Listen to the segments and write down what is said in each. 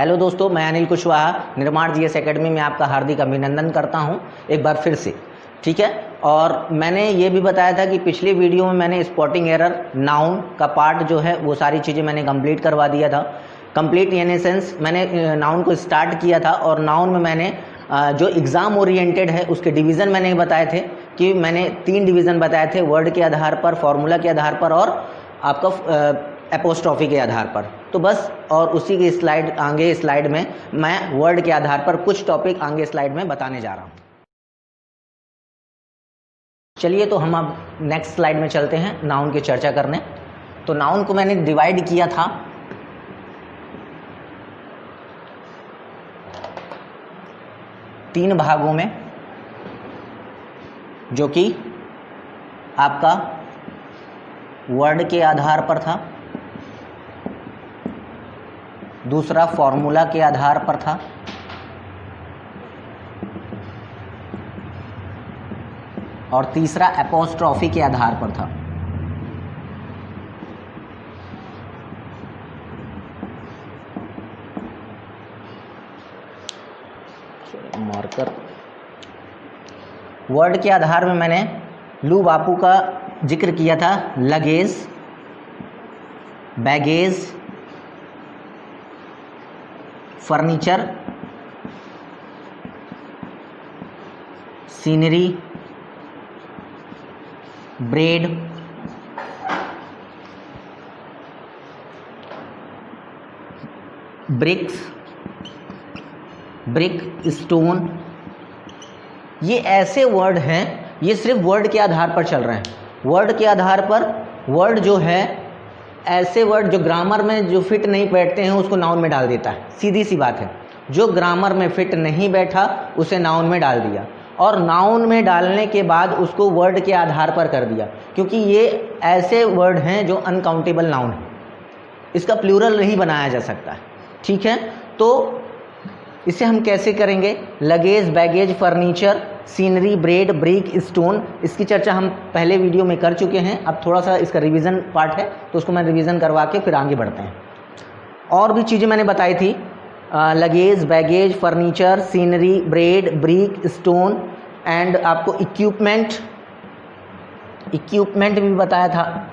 Hello दोस्तों, मैं अनिल कुशवाहा निर्माण जीएस एकेडमी में आपका हार्दिक अभिनंदन करता हूं एक बार फिर से। ठीक है, और मैंने ये भी बताया था कि पिछली वीडियो में मैंने स्पॉटिंग एरर नाउन का पार्ट जो है वो सारी चीज़ें मैंने कंप्लीट करवा दिया था। कंप्लीट इन सेंस मैंने नाउन को स्टार्ट किया था और नाउन में मैंने जो एग्ज़ाम ओरिएंटेड है उसके डिवीज़न मैंने बताए थे कि मैंने 3 डिवीज़न बताए थे, वर्ड के आधार पर, फॉर्मूला के आधार पर और आपका एपोस्ट्रॉफी के आधार पर। तो बस, और उसी की स्लाइड आगे स्लाइड में मैं वर्ड के आधार पर कुछ टॉपिक आगे स्लाइड में बताने जा रहा हूँ। चलिए, तो हम अब नेक्स्ट स्लाइड में चलते हैं नाउन की चर्चा करने। तो नाउन को मैंने डिवाइड किया था 3 भागों में, जो कि आपका वर्ड के आधार पर था, दूसरा फॉर्मूला के आधार पर था, और तीसरा एपोस्ट्रॉफी के आधार पर था। मार्कर वर्ड के आधार में मैंने लू बापू का जिक्र किया था, luggage, baggage, furniture, scenery, bread, bricks, brick, stone. ये ऐसे वर्ड हैं, ये सिर्फ वर्ड के आधार पर चल रहे हैं। वर्ड के आधार पर वर्ड जो है, ऐसे वर्ड जो ग्रामर में जो फिट नहीं बैठते हैं उसको नाउन में डाल देता है। सीधी सी बात है, जो ग्रामर में फिट नहीं बैठा उसे नाउन में डाल दिया, और नाउन में डालने के बाद उसको वर्ड के आधार पर कर दिया, क्योंकि ये ऐसे वर्ड हैं जो अनकाउंटेबल नाउन है, इसका प्लूरल नहीं बनाया जा सकता है। ठीक है, तो इसे हम कैसे करेंगे? Luggage, baggage, furniture, scenery, bread, brick, stone, इसकी चर्चा हम पहले वीडियो में कर चुके हैं। अब थोड़ा सा इसका रिवीजन पार्ट है, तो उसको मैं रिवीजन करवा के फिर आगे बढ़ते हैं। और भी चीज़ें मैंने बताई थी, luggage, baggage, furniture, scenery, bread, brick, stone, and आपको इक्विपमेंट भी बताया था,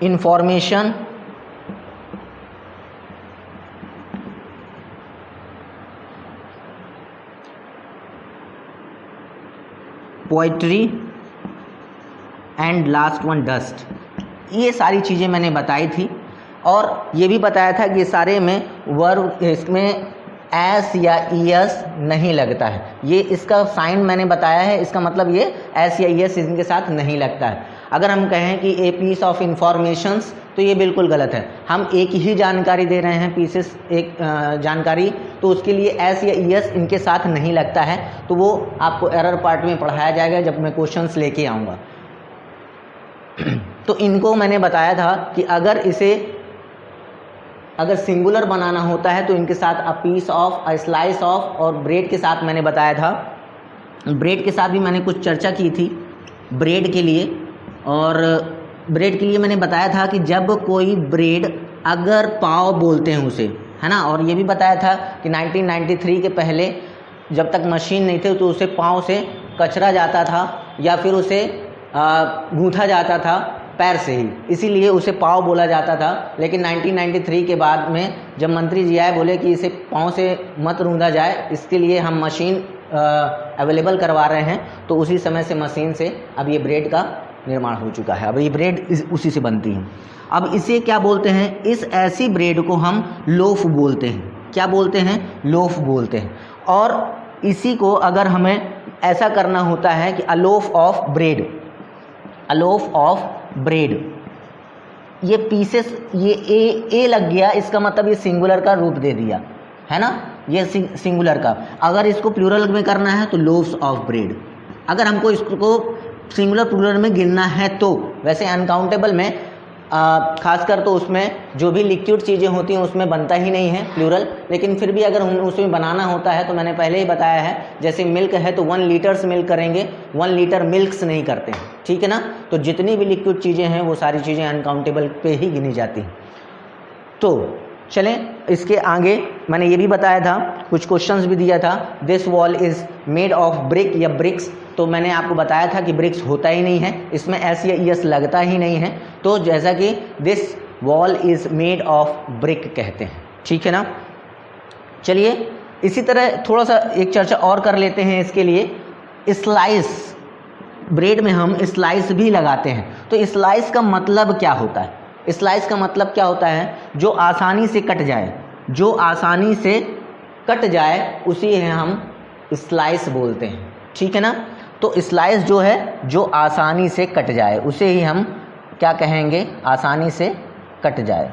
information, poetry, and last one dust. ये सारी चीज़ें मैंने बताई थी, और ये भी बताया था कि ये सारे में वर्ब, इसमें एस या ईएस नहीं लगता है। ये इसका साइन मैंने बताया है, इसका मतलब ये एस या ईएस इनके साथ नहीं लगता है। अगर हम कहें कि ए पीस ऑफ इंफॉर्मेशंस, तो ये बिल्कुल गलत है। हम एक ही जानकारी दे रहे हैं, पीसेस एक जानकारी, तो उसके लिए एस या ईएस इनके साथ नहीं लगता है। तो वो आपको एरर पार्ट में पढ़ाया जाएगा जब मैं क्वेश्चंस लेके आऊँगा। तो इनको मैंने बताया था कि अगर सिंगुलर बनाना होता है तो इनके साथ a piece of, a slice of, और ब्रेड के साथ मैंने बताया था। ब्रेड के साथ भी मैंने कुछ चर्चा की थी ब्रेड के लिए, और ब्रेड के लिए मैंने बताया था कि जब कोई ब्रेड, अगर पाव बोलते हैं उसे, है ना। और ये भी बताया था कि 1993 के पहले जब तक मशीन नहीं थी तो उसे पाव से कचरा जाता था या फिर उसे गूंथा जाता था पैर से ही, इसीलिए उसे पाव बोला जाता था। लेकिन 1993 के बाद में जब मंत्री जी आए, बोले कि इसे पाँव से मत रूंधा जाए, इसके लिए हम मशीन अवेलेबल करवा रहे हैं, तो उसी समय से मशीन से अब ये ब्रेड का निर्माण हो चुका है। अब ये ब्रेड उसी से बनती है। अब इसे क्या बोलते हैं? इस ऐसी ब्रेड को हम लोफ बोलते हैं। क्या बोलते हैं? लोफ बोलते हैं। और इसी को अगर हमें ऐसा करना होता है कि a loaf of bread, a loaf of bread, ये पीसेस, ये ए लग गया, इसका मतलब ये सिंगुलर का रूप दे दिया, है ना। ये सिंगुलर का, अगर इसको प्लूरल में करना है तो लोव्स ऑफ ब्रेड। अगर हमको इसको सिंगुलर प्लूरल में गिनना है तो, वैसे अनकाउंटेबल में खासकर तो उसमें जो भी लिक्विड चीज़ें होती हैं उसमें बनता ही नहीं है प्लूरल, लेकिन फिर भी अगर उसमें बनाना होता है तो मैंने पहले ही बताया है, जैसे मिल्क है तो 1 लीटर्स मिल्क करेंगे, 1 लीटर मिल्क्स नहीं करते हैं, ठीक है ना। तो जितनी भी लिक्विड चीज़ें हैं वो सारी चीज़ें अनकाउंटेबल पे ही गिनी जाती हैं। तो चलें इसके आगे मैंने ये भी बताया था, कुछ क्वेश्चंस भी दिया था, this wall is made of brick या ब्रिक्स। तो मैंने आपको बताया था कि ब्रिक्स होता ही नहीं है, इसमें एस या ईएस लगता ही नहीं है। तो जैसा कि this wall is made of brick कहते हैं, ठीक है ना। चलिए इसी तरह थोड़ा सा एक चर्चा और कर लेते हैं इसके लिए। स्लाइस, ब्रेड में हम स्लाइस भी लगाते हैं, तो स्लाइस का मतलब क्या होता है? स्लाइस का मतलब क्या होता है? जो आसानी से कट जाए, जो आसानी से कट जाए उसी है हम स्लाइस बोलते हैं, ठीक है ना। तो स्लाइस जो है जो आसानी से कट जाए उसे ही हम क्या कहेंगे? आसानी से कट जाए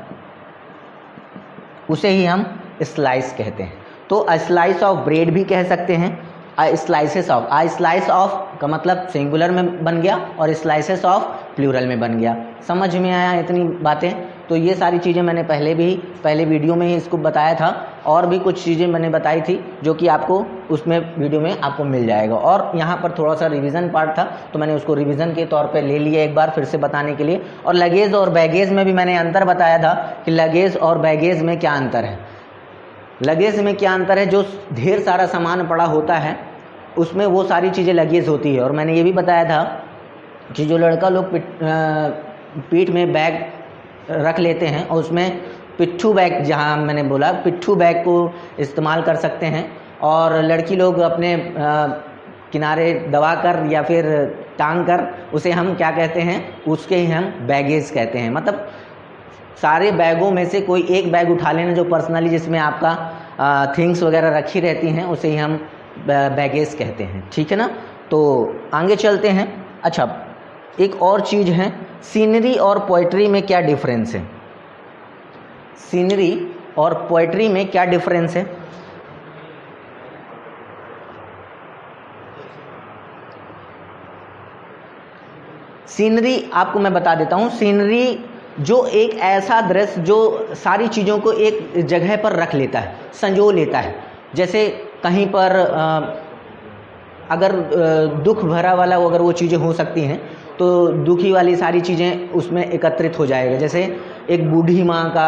उसे ही हम स्लाइस कहते हैं। तो अ स्लाइस ऑफ ब्रेड भी कह सकते हैं, a slices of. A slice of का मतलब सिंगुलर में बन गया और स्लाइसेस ऑफ प्लूरल में बन गया। समझ में आया इतनी बातें? तो ये सारी चीज़ें मैंने पहले वीडियो में ही इसको बताया था, और भी कुछ चीज़ें मैंने बताई थी जो कि आपको उसमें वीडियो में आपको मिल जाएगा। और यहाँ पर थोड़ा सा रिवीजन पार्ट था तो मैंने उसको रिवीजन के तौर पे ले लिया एक बार फिर से बताने के लिए। और लगेज और बैगेज में भी मैंने अंतर बताया था कि लगेज और बैगेज में क्या अंतर है। लगेज में क्या अंतर है? जो ढेर सारा सामान पड़ा होता है उसमें वो सारी चीज़ें लगेज होती है। और मैंने ये भी बताया था कि जो लड़का लोग पीठ में बैग रख लेते हैं और उसमें पिट्ठू बैग, जहाँ मैंने बोला पिट्ठू बैग को इस्तेमाल कर सकते हैं, और लड़की लोग अपने किनारे दबा कर या फिर टांग कर उसे हम क्या कहते हैं? उसके ही हम बैगेज कहते हैं। मतलब सारे बैगों में से कोई एक बैग उठा लेना जो पर्सनली जिसमें आपका थिंग्स वगैरह रखी रहती हैं उसे ही हम बैगेज कहते हैं, ठीक है ना। तो आगे चलते हैं। अच्छा, एक और चीज़ है, सीनरी और पोइट्री में क्या डिफरेंस है? सीनरी और पोइट्री में क्या डिफरेंस है? सीनरी आपको मैं बता देता हूँ। सीनरी जो एक ऐसा दृश्य जो सारी चीज़ों को एक जगह पर रख लेता है, संजो लेता है। जैसे कहीं पर अगर दुख भरा वाला अगर वो चीज़ें हो सकती हैं तो दुखी वाली सारी चीज़ें उसमें एकत्रित हो जाएगा। जैसे एक बूढ़ी माँ का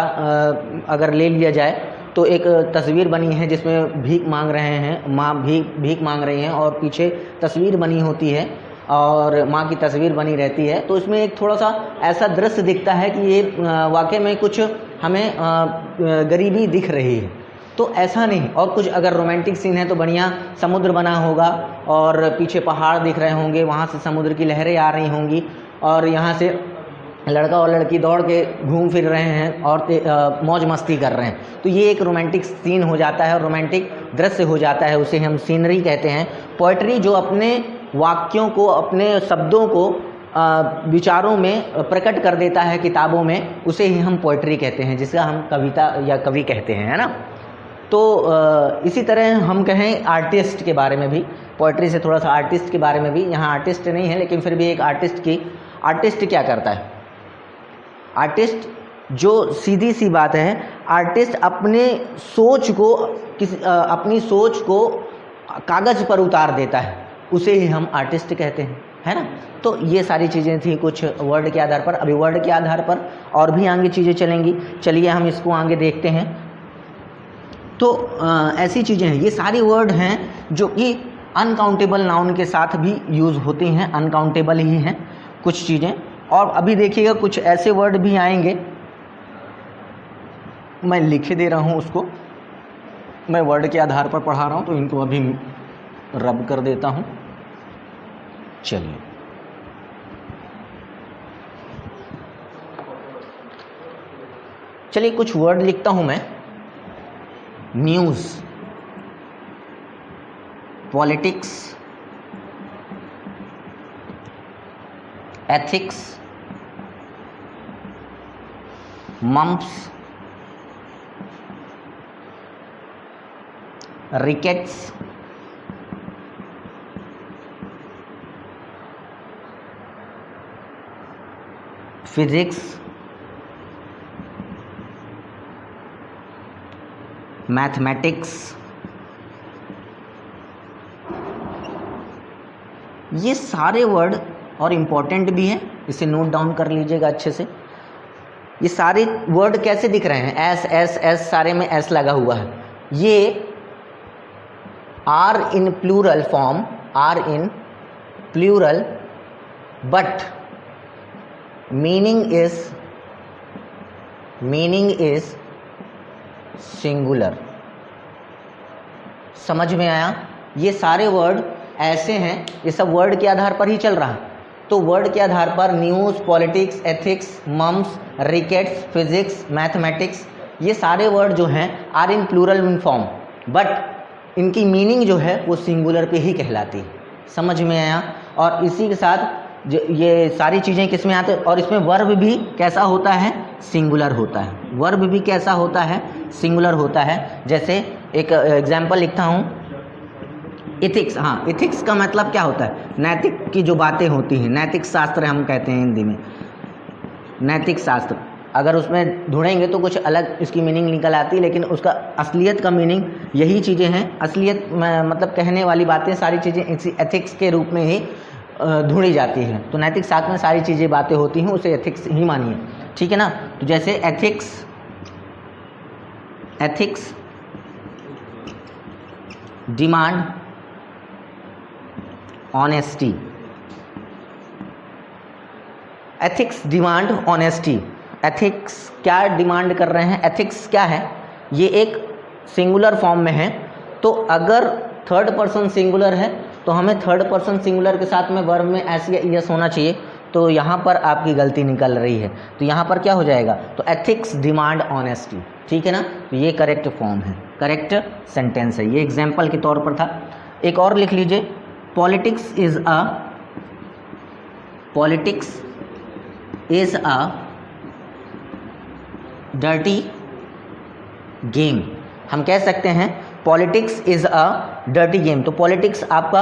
अगर ले लिया जाए तो एक तस्वीर बनी है जिसमें भीख मांग रहे हैं, माँ भीख मांग रही हैं और पीछे तस्वीर बनी होती है और माँ की तस्वीर बनी रहती है। तो इसमें एक थोड़ा सा ऐसा दृश्य दिखता है कि ये वाकई में कुछ हमें गरीबी दिख रही है। तो ऐसा नहीं। और कुछ अगर रोमांटिक सीन है तो बढ़िया समुद्र बना होगा और पीछे पहाड़ दिख रहे होंगे, वहाँ से समुद्र की लहरें आ रही होंगी और यहाँ से लड़का और लड़की दौड़ के घूम फिर रहे हैं और मौज मस्ती कर रहे हैं। तो ये एक रोमांटिक सीन हो जाता है और रोमांटिक दृश्य हो जाता है, उसे हम सीनरी कहते हैं। पोइट्री जो अपने वाक्यों को, अपने शब्दों को विचारों में प्रकट कर देता है किताबों में, उसे ही हम पोइट्री कहते हैं, जिसका हम कविता या कवि कहते हैं, है ना। तो इसी तरह हम कहें आर्टिस्ट के बारे में भी, पोइट्री से थोड़ा सा आर्टिस्ट के बारे में भी। यहाँ आर्टिस्ट नहीं है लेकिन फिर भी एक आर्टिस्ट क्या करता है? आर्टिस्ट जो सीधी सी बात है, आर्टिस्ट अपने सोच को अपनी सोच को कागज़ पर उतार देता है, उसे ही हम आर्टिस्ट कहते हैं, है ना। तो ये सारी चीज़ें थी कुछ वर्ड के आधार पर। अभी वर्ड के आधार पर और भी आगे चीज़ें चलेंगी, चलिए हम इसको आगे देखते हैं। तो ऐसी चीज़ें हैं, ये सारी वर्ड हैं जो कि अनकाउंटेबल नाउन के साथ भी यूज़ होती हैं, अनकाउंटेबल ही हैं कुछ चीज़ें। और अभी देखिएगा कुछ ऐसे वर्ड भी आएंगे, मैं लिखे दे रहा हूँ उसको, मैं वर्ड के आधार पर पढ़ा रहा हूँ तो इनको अभी रब कर देता हूँ। चलिए कुछ वर्ड लिखता हूँ मैं। News, politics, ethics, mumps, rickets, physics, mathematics. ये सारे वर्ड और इम्पोर्टेंट भी हैं, इसे नोट डाउन कर लीजिएगा अच्छे से। ये सारे वर्ड कैसे दिख रहे हैं, एस एस एस, सारे में एस लगा हुआ है। ये are in plural form, are in plural, but meaning is singular. समझ में आया? ये सारे वर्ड ऐसे हैं, ये सब वर्ड के आधार पर ही चल रहा है। तो वर्ड के आधार पर news, politics, ethics, mumps, rickets, physics, mathematics, ये सारे वर्ड जो हैं are in plural in form, but इनकी मीनिंग जो है वो सिंगुलर पे ही कहलाती है। समझ में आया? और इसी के साथ ये सारी चीज़ें किस में आते हैं, और इसमें वर्ब भी कैसा होता है, सिंगुलर होता है। वर्ब भी कैसा होता है, सिंगुलर होता है। जैसे एक एग्जाम्पल लिखता हूँ, इथिक्स। हाँ, इथिक्स का मतलब क्या होता है, नैतिक की जो बातें होती हैं, नैतिक शास्त्र हम कहते हैं हिंदी में, नैतिक शास्त्र। अगर उसमें ढूंढेंगे तो कुछ अलग इसकी मीनिंग निकल आती है, लेकिन उसका असलियत का मीनिंग यही चीज़ें हैं। असलियत मतलब कहने वाली बातें, सारी चीज़ें इसी एथिक्स के रूप में ही ढूंढी जाती है। तो नैतिक शास्त्र में सारी चीज़ें बातें होती हैं, उसे एथिक्स ही मानिए, ठीक है ना। तो जैसे ethics demand honesty, ethics demand honesty. Ethics क्या डिमांड कर रहे हैं, एथिक्स क्या है, ये एक सिंगुलर फॉर्म में है। तो अगर थर्ड पर्सन सिंगुलर है तो हमें थर्ड पर्सन सिंगुलर के साथ में वर्ब में एस या ईएस होना चाहिए। तो यहाँ पर आपकी गलती निकल रही है, तो यहाँ पर क्या हो जाएगा, तो एथिक्स डिमांड ऑनेस्टी, ठीक है ना। तो ये करेक्ट फॉर्म है, करेक्ट सेंटेंस है। ये एग्जाम्पल के तौर पर था। एक और लिख लीजिए, politics is a dirty game. हम कह सकते हैं politics is a dirty game. तो पॉलिटिक्स आपका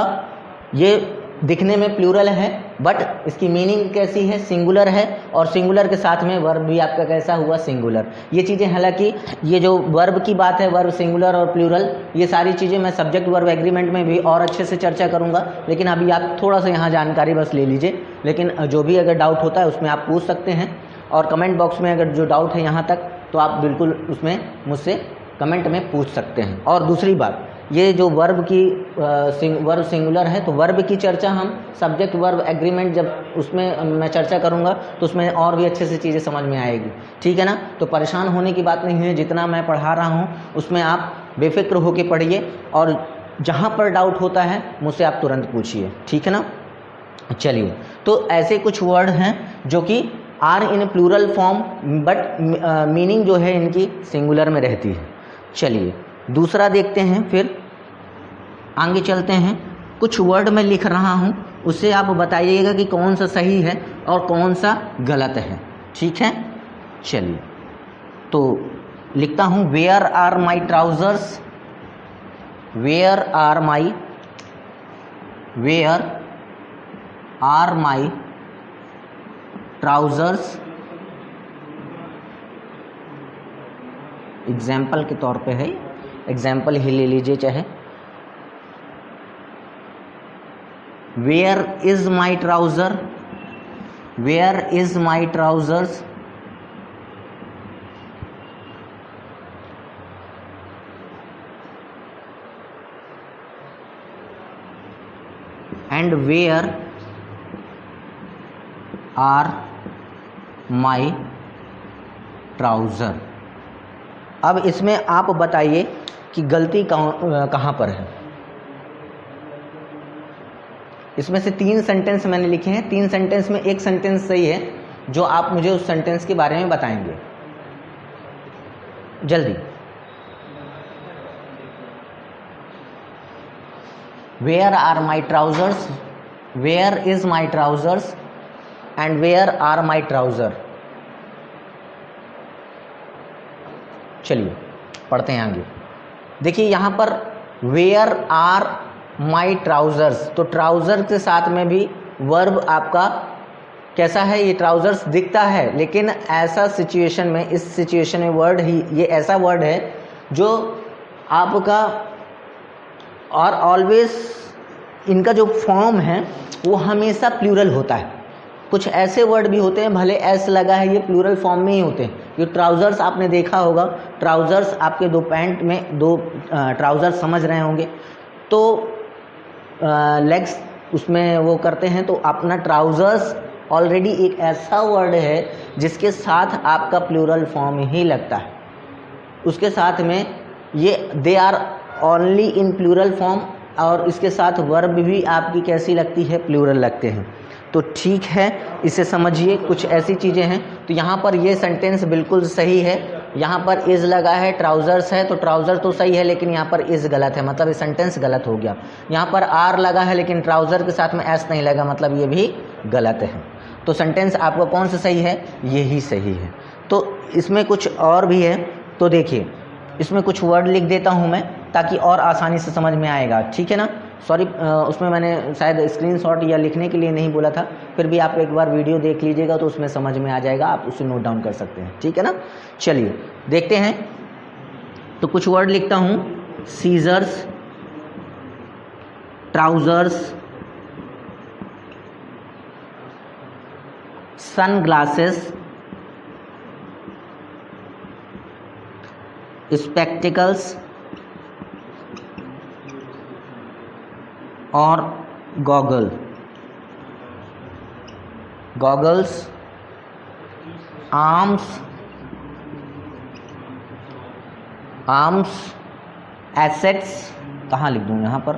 ये दिखने में प्लूरल है, बट इसकी मीनिंग कैसी है, सिंगुलर है। और सिंगुलर के साथ में वर्ब भी आपका कैसा हुआ, सिंगुलर। ये चीज़ें, हालांकि ये जो वर्ब की बात है, वर्ब सिंगुलर और प्लूरल, ये सारी चीज़ें मैं सब्जेक्ट वर्ब एग्रीमेंट में भी और अच्छे से चर्चा करूँगा, लेकिन अभी आप थोड़ा सा यहाँ जानकारी बस ले लीजिए। लेकिन जो भी अगर डाउट होता है उसमें आप पूछ सकते हैं, और कमेंट बॉक्स में अगर जो डाउट है यहाँ तक, तो आप बिल्कुल उसमें मुझसे कमेंट में पूछ सकते हैं। और दूसरी बात, ये जो वर्ब की वर्ब सिंगुलर है, तो वर्ब की चर्चा हम सब्जेक्ट वर्ब एग्रीमेंट जब उसमें मैं चर्चा करूँगा तो उसमें और भी अच्छे से चीज़ें समझ में आएगी, ठीक है ना। तो परेशान होने की बात नहीं है, जितना मैं पढ़ा रहा हूँ उसमें आप बेफिक्र होकर पढ़िए, और जहाँ पर डाउट होता है मुझसे आप तुरंत पूछिए, ठीक है ना। चलिए, तो ऐसे कुछ वर्ड हैं जो कि are in plural form, but meaning जो है इनकी सिंगुलर में रहती है। चलिए दूसरा देखते हैं, फिर आगे चलते हैं। कुछ वर्ड मैं लिख रहा हूँ, उससे आप बताइएगा कि कौन सा सही है और कौन सा गलत है, ठीक है। चलिए, तो लिखता हूँ, where are my trousers, where are my trousers. Example के तौर पे है, एग्जाम्पल ही ले लीजिए चाहे। Where is my trouser, where is my trousers. And where are my trouser. अब इसमें आप बताइए कि गलती कहाँ पर है। इसमें से 3 सेंटेंस मैंने लिखे हैं, 3 सेंटेंस में एक सेंटेंस सही है, जो आप मुझे उस सेंटेंस के बारे में बताएंगे जल्दी। Where are my trousers, where is my trousers, and where are my trouser. चलिए पढ़ते हैं आगे। देखिए यहाँ पर वेयर आर माई ट्राउजर्स, तो ट्राउजर के साथ में भी वर्ब आपका कैसा है, ये ट्राउजर्स दिखता है, लेकिन ऐसा सिचुएशन में, इस सिचुएशन में वर्ड ही ये ऐसा वर्ड है जो आपका, और ऑलवेज इनका जो फॉर्म है वो हमेशा प्लूरल होता है। कुछ ऐसे वर्ड भी होते हैं भले एस लगा है, ये प्लूरल फॉर्म में ही होते हैं। ये ट्राउज़र्स आपने देखा होगा, ट्राउज़र्स आपके दो पैंट में दो ट्राउज़र्स समझ रहे होंगे, तो लेग्स उसमें वो करते हैं, तो अपना ट्राउज़र्स ऑलरेडी एक ऐसा वर्ड है जिसके साथ आपका प्लूरल फॉर्म ही लगता है। उसके साथ में ये they are only in plural form, और इसके साथ वर्ब भी आपकी कैसी लगती है, प्लूरल लगते हैं। तो ठीक है, इसे समझिए, कुछ ऐसी चीज़ें हैं। तो यहाँ पर ये सेंटेंस बिल्कुल सही है, यहाँ पर इज़ लगा है, ट्राउज़र्स है, तो ट्राउज़र तो सही है लेकिन यहाँ पर इज़ गलत है, मतलब ये सेंटेंस गलत हो गया। यहाँ पर आर लगा है लेकिन ट्राउज़र के साथ में एस नहीं लगा, मतलब ये भी गलत है। तो सेंटेंस आपका कौन सा सही है, यही सही है। तो इसमें कुछ और भी है, तो देखिए इसमें कुछ वर्ड लिख देता हूँ मैं ताकि और आसानी से समझ में आएगा, ठीक है ना। सॉरी, उसमें मैंने शायद स्क्रीनशॉट या लिखने के लिए नहीं बोला था, फिर भी आप एक बार वीडियो देख लीजिएगा तो उसमें समझ में आ जाएगा, आप उसे नोट डाउन कर सकते हैं, ठीक है ना। चलिए देखते हैं, तो कुछ वर्ड लिखता हूँ, सीजर्स, ट्राउज़र्स, सनग्लासेस, स्पेक्टिकल्स और गॉगल्स, आर्म्स, एसेट्स, कहाँ लिख दूँ, यहाँ पर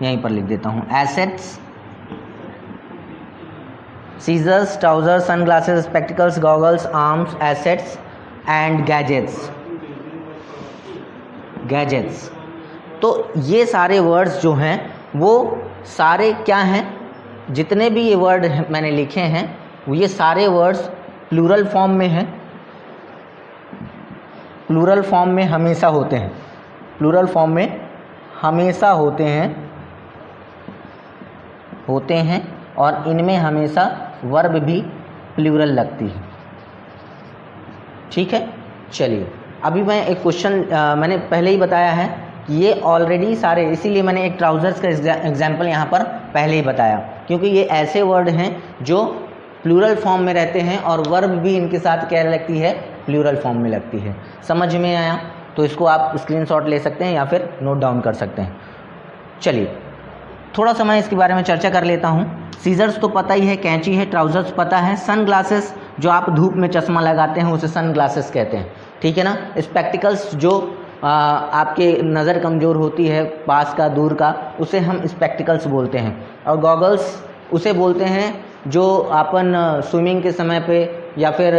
यहीं पर लिख देता हूँ, assets, scissors, trousers, sunglasses, spectacles, goggles, arms, assets and gadgets. तो ये सारे वर्ड्स जो हैं वो सारे क्या हैं, जितने भी ये वर्ड मैंने लिखे हैं ये सारे वर्ड्स प्लूरल फॉर्म में हैं, प्लूरल फॉर्म में हमेशा होते हैं, प्लूरल फॉर्म में हमेशा होते हैं और इनमें हमेशा वर्ब भी प्लूरल लगती है, ठीक है। चलिए अभी मैं एक क्वेश्चन मैंने पहले ही बताया है कि ये ऑलरेडी सारे, इसीलिए मैंने एक ट्राउज़र्स का एग्जाम्पल यहाँ पर पहले ही बताया, क्योंकि ये ऐसे वर्ड हैं जो प्लूरल फॉर्म में रहते हैं और वर्ब भी इनके साथ क्या लगती है, प्लूरल फॉर्म में लगती है। समझ में आया? तो इसको आप स्क्रीनशॉट ले सकते हैं या फिर नोट डाउन कर सकते हैं। चलिए थोड़ा सा मैं इसके बारे में चर्चा कर लेता हूँ। सीजर्स तो पता ही है, कैंची है, ट्राउज़र्स पता है, सन ग्लासेस जो आप धूप में चश्मा लगाते हैं उसे सन ग्लासेस कहते हैं, ठीक है ना। स्पेक्टिकल्स जो आपके नज़र कमज़ोर होती है, पास का दूर का, उसे हम स्पेक्टिकल्स बोलते हैं। और गॉगल्स उसे बोलते हैं जो अपन स्विमिंग के समय पे या फिर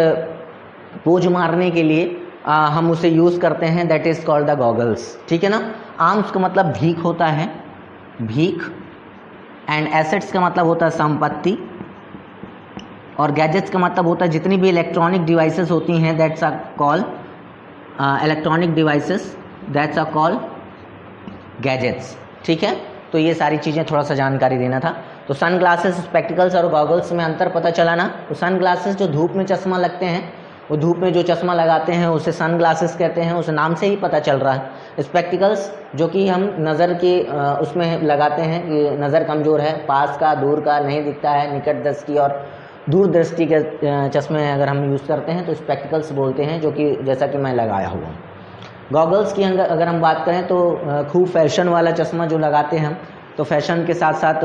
पोज मारने के लिए हम उसे यूज़ करते हैं, that is called the goggles, ठीक है ना। आर्म्स का मतलब भीख होता है, भीख, एंड एसेट्स का मतलब होता है संपत्ति, और गैजेट्स का मतलब होता है जितनी भी इलेक्ट्रॉनिक डिवाइसेस होती हैं, that's are call electronic devices, that's are call gadgets, ठीक है। तो ये सारी चीज़ें थोड़ा सा जानकारी देना था। तो सन ग्लासेस, स्पेक्टिकल्स और गॉगल्स में अंतर पता चला ना। तो सन ग्लासेस जो धूप में चश्मा लगते हैं, वो धूप में जो चश्मा लगाते हैं उसे सन ग्लासेस कहते हैं, उस नाम से ही पता चल रहा है। स्पेक्टिकल्स जो कि हम नज़र के उसमें लगाते हैं, ये नज़र कमज़ोर है, पास का दूर का नहीं दिखता है, निकट दृष्टि और दूर दृष्टि के चश्मे अगर हम यूज़ करते हैं तो स्पेक्टिकल्स बोलते हैं, जो कि जैसा कि मैं लगाया हुआ हूँ। गॉगल्स की अगर हम बात करें तो खूब फैशन वाला चश्मा जो लगाते हैं हम, तो फैशन के साथ साथ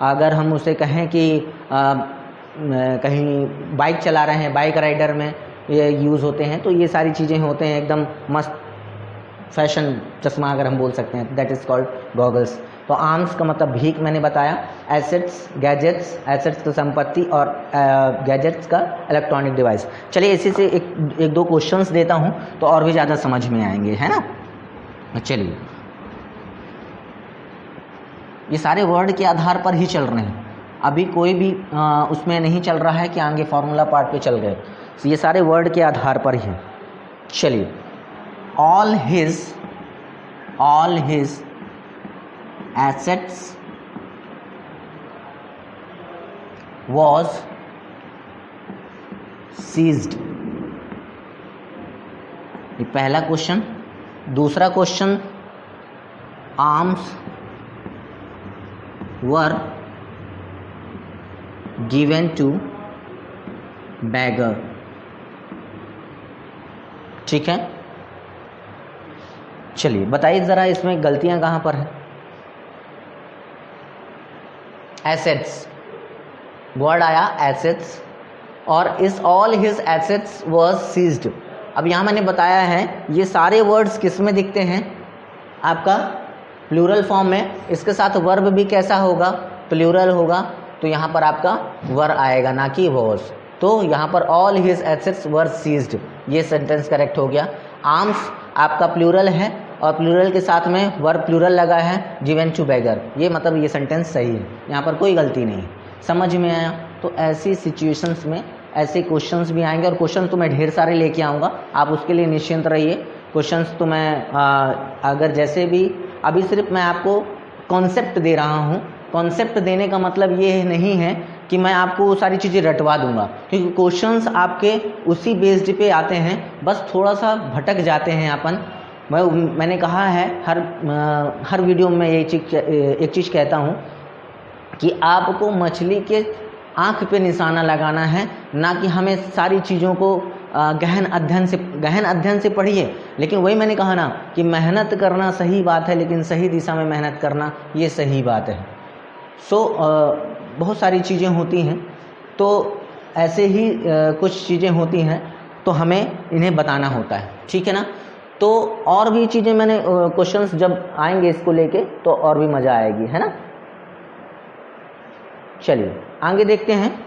अगर हम उसे कहें कि कहीं बाइक चला रहे हैं, बाइक राइडर में ये यूज़ होते हैं, तो ये सारी चीज़ें होते हैं, एकदम मस्त फैशन चश्मा अगर हम बोल सकते हैं, दैट इज़ कॉल्ड गॉगल्स। तो आर्म्स का मतलब भीख मैंने बताया, एसेट्स गैजेट्स, एसेट्स का संपत्ति और गैजेट्स का इलेक्ट्रॉनिक डिवाइस। चलिए इसी से एक दो क्वेश्चंस देता हूँ तो और भी ज़्यादा समझ में आएंगे, है ना। चलिए ये सारे वर्ड के आधार पर ही चल रहे हैं, अभी कोई भी उसमें नहीं चल रहा है कि आगे फार्मूला पार्ट पे चल गए, तो ये सारे वर्ड के आधार पर ही हैं। चलिए all his assets was seized, ये पहला क्वेश्चन। दूसरा question, arms were given to beggar. ठीक है, चलिए बताइए ज़रा इसमें गलतियां कहाँ पर है। एसेट्स, वर्ड आया एसेट्स, और इस all his assets was seized. अब यहाँ मैंने बताया है ये सारे वर्ड्स किस में दिखते हैं, आपका प्लूरल फॉर्म में। इसके साथ वर्ब भी कैसा होगा, प्लूरल होगा, तो यहाँ पर आपका वर आएगा ना कि वॉज। तो यहाँ पर ऑल हिज एसेट्स वर सीज्ड, ये सेंटेंस करेक्ट हो गया। आर्म्स आपका प्लूरल है और प्लूरल के साथ में वर प्लूरल लगा है, गिवन टू बैगर, ये मतलब ये सेंटेंस सही है, यहाँ पर कोई गलती नहीं। समझ में आया? तो ऐसी सिचुएशंस में ऐसे क्वेश्चंस भी आएंगे, और क्वेश्चन तो मैं ढेर सारे लेके आऊँगा, आप उसके लिए निश्चिंत रहिए। क्वेश्चंस तो मैं अगर जैसे भी, अभी सिर्फ मैं आपको कॉन्सेप्ट दे रहा हूँ। कॉन्सेप्ट देने का मतलब ये नहीं है कि मैं आपको वो सारी चीज़ें रटवा दूंगा, क्योंकि क्वेश्चंस आपके उसी बेस्ड पे आते हैं, बस थोड़ा सा भटक जाते हैं अपन। मैंने कहा है हर वीडियो में एक चीज़ कहता हूँ कि आपको मछली के आँख पे निशाना लगाना है, ना कि हमें सारी चीज़ों को गहन अध्ययन से पढ़िए। लेकिन वही मैंने कहा ना कि मेहनत करना सही बात है, लेकिन सही दिशा में मेहनत करना ये सही बात है। बहुत सारी चीज़ें होती हैं, तो ऐसे ही कुछ चीज़ें होती हैं, तो हमें इन्हें बताना होता है। ठीक है ना? तो और भी चीज़ें मैंने क्वेश्चंस जब आएंगे इसको लेके तो और भी मज़ा आएगी, है ना? चलिए आगे देखते हैं।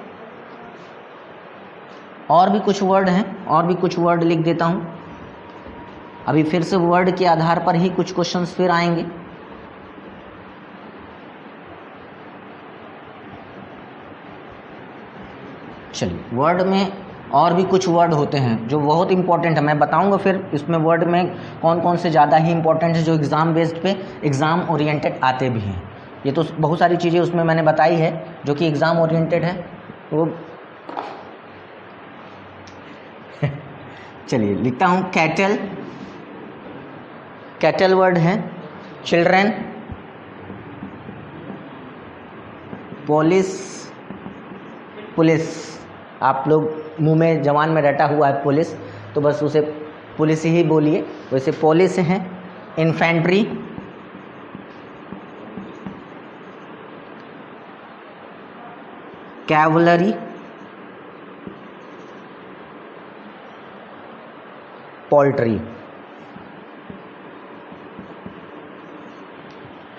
और भी कुछ वर्ड हैं, और भी कुछ वर्ड लिख देता हूँ। अभी फिर से वर्ड के आधार पर ही कुछ क्वेश्चंस फिर आएंगे। चलिए, वर्ड में और भी कुछ वर्ड होते हैं जो बहुत इंपॉर्टेंट है, मैं बताऊंगा फिर इसमें वर्ड में कौन कौन से ज़्यादा ही इंपॉर्टेंट है, जो एग्ज़ाम बेस्ड पे एग्ज़ाम ओरिएंटेड आते भी हैं। ये तो बहुत सारी चीज़ें उसमें मैंने बताई है जो कि एग्ज़ाम ओरिएंटेड है वो। चलिए लिखता हूँ कैटल, कैटल वर्ड है। चिल्ड्रन, पुलिस, आप लोग मुंह में जवान में रटा हुआ है पुलिस, तो बस उसे पुलिस ही बोलिए, वैसे पुलिस है। इन्फेंट्री, कैवलरी, पोल्ट्री,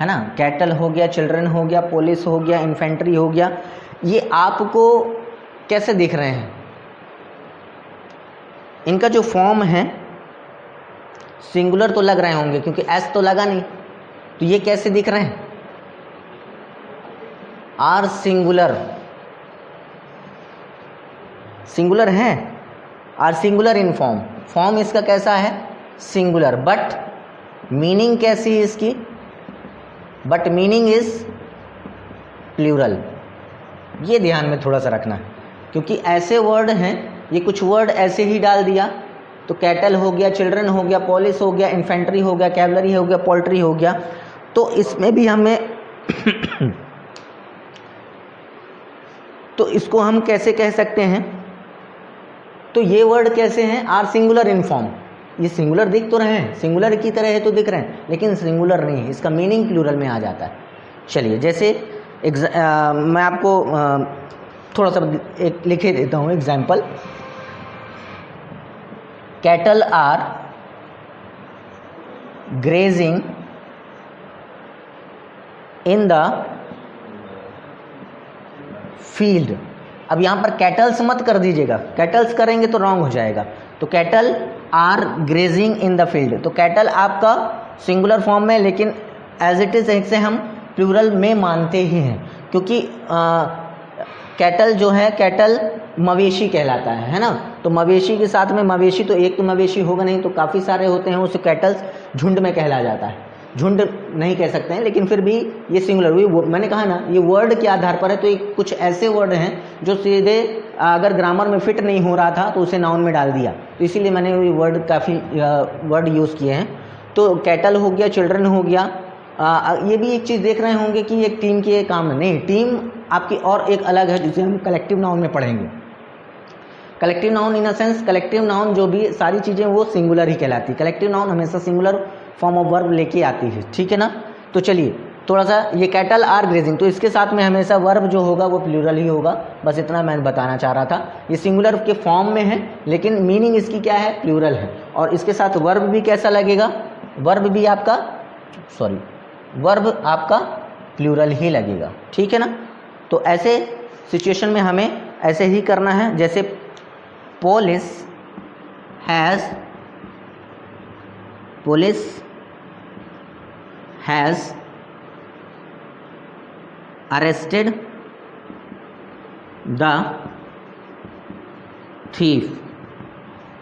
है ना? कैटल हो गया, चिल्ड्रन हो गया, पुलिस हो गया, इन्फेंट्री हो गया। ये आपको कैसे दिख रहे हैं? इनका जो फॉर्म है सिंगुलर तो लग रहे होंगे, क्योंकि एस तो लगा नहीं, तो ये कैसे दिख रहे हैं? आर सिंगुलर, सिंगुलर है, are singular in form. Form इसका कैसा है? सिंगुलर, बट मीनिंग कैसी है इसकी? But meaning is plural. ये ध्यान में थोड़ा सा रखना है, क्योंकि ऐसे वर्ड हैं, ये कुछ वर्ड ऐसे ही डाल दिया तो कैटल हो गया, चिल्ड्रन हो गया, पुलिस हो गया, इन्फेंट्री हो गया, कैवलरी हो गया, पोल्ट्री हो गया। तो इसमें भी हमें तो इसको हम कैसे कह सकते हैं? तो ये वर्ड कैसे हैं? Are singular in form. ये सिंगुलर दिख तो रहे हैं, सिंगुलर की तरह है तो दिख रहे हैं, लेकिन सिंगुलर नहीं है, इसका मीनिंग प्लूरल में आ जाता है। चलिए, जैसे मैं आपको थोड़ा सा एक लिखे देता हूँ example. Cattle are grazing in the field. अब यहाँ पर कैटल्स मत कर दीजिएगा, कैटल्स करेंगे तो रॉन्ग हो जाएगा। तो cattle are grazing in the field, तो कैटल आपका सिंगुलर फॉर्म में, लेकिन एज इट इज इसे हम प्लूरल में मानते ही हैं, क्योंकि कैटल जो है, कैटल मवेशी कहलाता है ना? तो मवेशी के साथ में मवेशी तो एक तो मवेशी होगा नहीं, तो काफ़ी सारे होते हैं, उसे कैटल्स झुंड में कहला जाता है। झुंड नहीं कह सकते हैं, लेकिन फिर भी ये सिंगुलर हुई। मैंने कहा ना, ये वर्ड के आधार पर है, तो एक कुछ ऐसे वर्ड हैं जो सीधे अगर ग्रामर में फिट नहीं हो रहा था तो उसे नाउन में डाल दिया, तो इसीलिए मैंने ये वर्ड काफ़ी वर्ड यूज़ किए हैं। तो कैटल हो गया, चिल्ड्रन हो गया, ये भी एक चीज़ देख रहे होंगे कि एक टीम की एक काम नहीं, टीम आपकी और एक अलग है जिसे हम कलेक्टिव नाउन में पढ़ेंगे। Collective noun in a sense, collective noun जो भी सारी चीज़ें वो सिंगुलर ही कहलाती है। कलेक्टिव नाउन हमेशा सिंगुलर फॉर्म ऑफ वर्ब लेके आती है, ठीक है ना। तो चलिए थोड़ा सा, ये कैटल आर ग्रेजिंग, तो इसके साथ में हमेशा वर्ब जो होगा वो प्लूरल ही होगा, बस इतना मैं बताना चाह रहा था। ये सिंगुलर के फॉर्म में है लेकिन मीनिंग इसकी क्या है, प्लूरल है। और इसके साथ वर्ब भी कैसा लगेगा, वर्ब भी आपका वर्ब आपका प्लूरल ही लगेगा, ठीक है ना। तो ऐसे सिचुएशन में हमें ऐसे ही करना है, जैसे police has arrested the thief.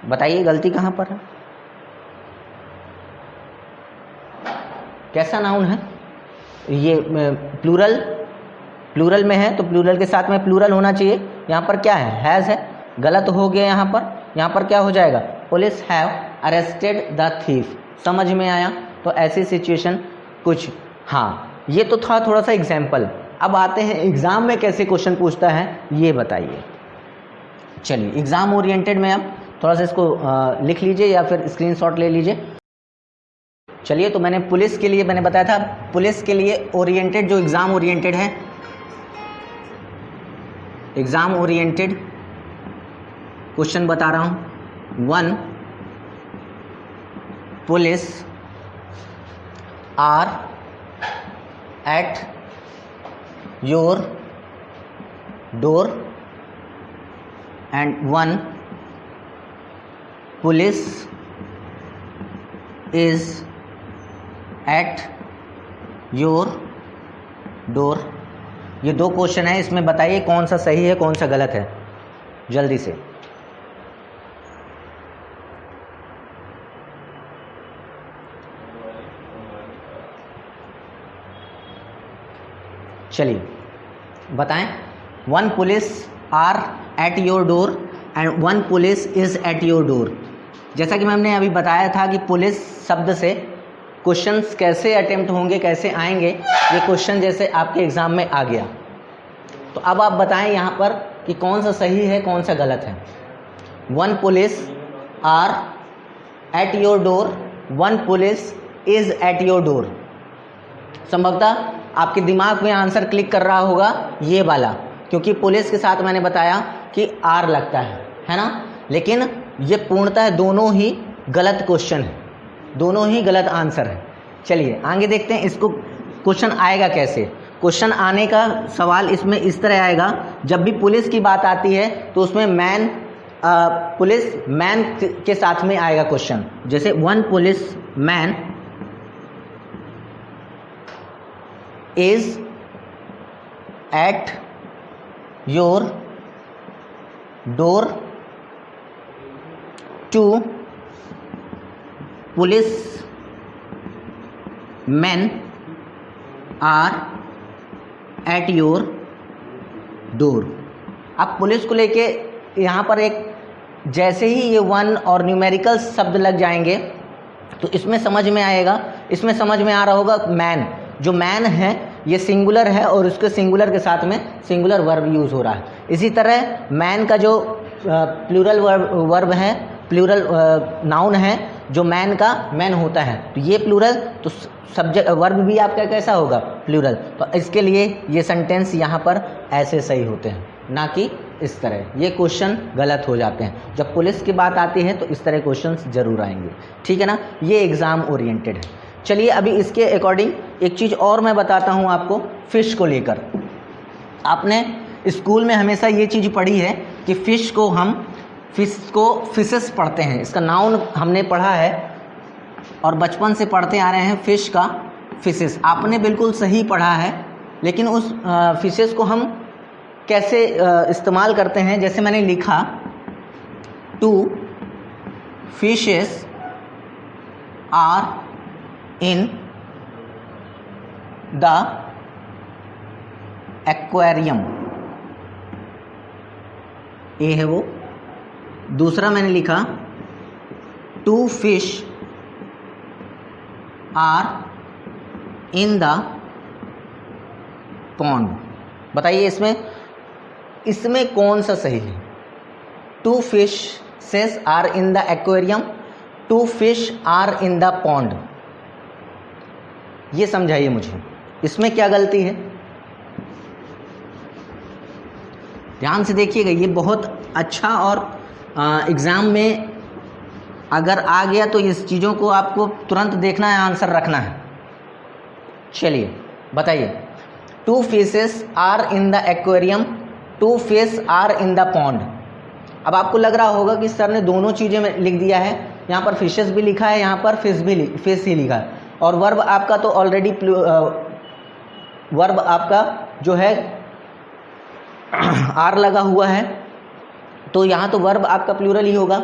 बताइए गलती कहाँ पर है, कैसा नाउन है ये, प्लूरल में है तो प्लूरल के साथ में प्लूरल होना चाहिए। यहाँ पर क्या है, हैज़ है, गलत हो गया। यहाँ पर क्या हो जाएगा, police have arrested the thief. समझ में आया। तो ऐसी सिचुएशन कुछ, हाँ ये तो था थोड़ा सा एग्जाम्पल। अब आते हैं एग्ज़ाम में कैसे क्वेश्चन पूछता है ये बताइए। चलिए एग्ज़ाम ओरिएंटेड में आप थोड़ा सा इसको लिख लीजिए या फिर स्क्रीनशॉट ले लीजिए। चलिए तो मैंने पुलिस के लिए मैंने बताया था, पुलिस के लिए ओरिएंटेड जो एग्ज़ाम ओरिएंटेड है, एग्ज़ाम ओरिएंटेड क्वेश्चन बता रहा हूँ। 1 police are at your door and 1 police is at your door. ये 2 क्वेश्चन है, इसमें बताइए कौन सा सही है कौन सा गलत है, जल्दी से। चलिए बताएं। 1 police are at your door and 1 police is at your door. जैसा कि मैंने अभी बताया था कि पुलिस शब्द से क्वेश्चंस कैसे अटेम्प्ट होंगे, कैसे आएंगे, ये क्वेश्चन जैसे आपके एग्ज़ाम में आ गया। तो अब आप बताएं यहाँ पर कि कौन सा सही है कौन सा गलत है। 1 police are at your door, 1 police is at your door. संभवतः आपके दिमाग में आंसर क्लिक कर रहा होगा ये वाला, क्योंकि पुलिस के साथ मैंने बताया कि आर लगता है ना। लेकिन ये पूर्णतः दोनों ही गलत क्वेश्चन है, दोनों ही गलत आंसर है। चलिए आगे देखते हैं इसको क्वेश्चन आएगा कैसे। क्वेश्चन आने का सवाल इसमें इस तरह आएगा, जब भी पुलिस की बात आती है तो उसमें मैन, पुलिस मैन के साथ में आएगा क्वेश्चन। जैसे 1 police man is at your door, 2 police men are at your door। अब पुलिस को लेके यहाँ पर एक, जैसे ही ये 1 और न्यूमेरिकल शब्द लग जाएंगे तो इसमें समझ में आएगा, इसमें समझ में आ रहा होगा मैन, जो मैन है ये सिंगुलर है और उसके सिंगुलर के साथ में सिंगुलर वर्ब यूज़ हो रहा है। इसी तरह मैन का जो प्लूरल वर्ब है, प्लूरल नाउन है जो मैन का मैन होता है, तो ये प्लूरल, तो सब्जेक्ट वर्ब भी आपका कैसा होगा, प्लूरल। तो इसके लिए ये सेंटेंस यहाँ पर ऐसे सही होते हैं, ना कि इस तरह। ये क्वेश्चन गलत हो जाते हैं। जब पुलिस की बात आती है तो इस तरह क्वेश्चंस जरूर आएंगे, ठीक है ना। ये एग्ज़ाम ओरिएंटेड है। चलिए अभी इसके अकॉर्डिंग एक चीज़ और मैं बताता हूँ आपको, फ़िश को लेकर। आपने स्कूल में हमेशा ये चीज़ पढ़ी है कि फ़िश को हम फिशेस पढ़ते हैं, इसका नाउन हमने पढ़ा है और बचपन से पढ़ते आ रहे हैं फ़िश का फिशेस। आपने बिल्कुल सही पढ़ा है, लेकिन उस फिशेस को हम कैसे इस्तेमाल करते हैं, जैसे मैंने लिखा 2 fishes are in the aquarium, ये है वो। दूसरा मैंने लिखा 2 fish are in the pond. बताइए इसमें कौन सा सही है? 2 fishes are in the aquarium, 2 fish are in the pond. ये समझाइए मुझे, इसमें क्या गलती है? ध्यान से देखिएगा, ये बहुत अच्छा और एग्ज़ाम में अगर आ गया तो इस चीज़ों को आपको तुरंत देखना है, आंसर रखना है। चलिए बताइए, 2 fishes are in the aquarium, 2 fish are in the pond. अब आपको लग रहा होगा कि सर ने दोनों चीज़ें में लिख दिया है, यहाँ पर फिशेस भी लिखा है, यहाँ पर फिश ही लिखा है, और वर्ब आपका तो ऑलरेडी वर्ब आपका जो है आर लगा हुआ है, तो यहाँ तो वर्ब आपका प्लूरल ही होगा।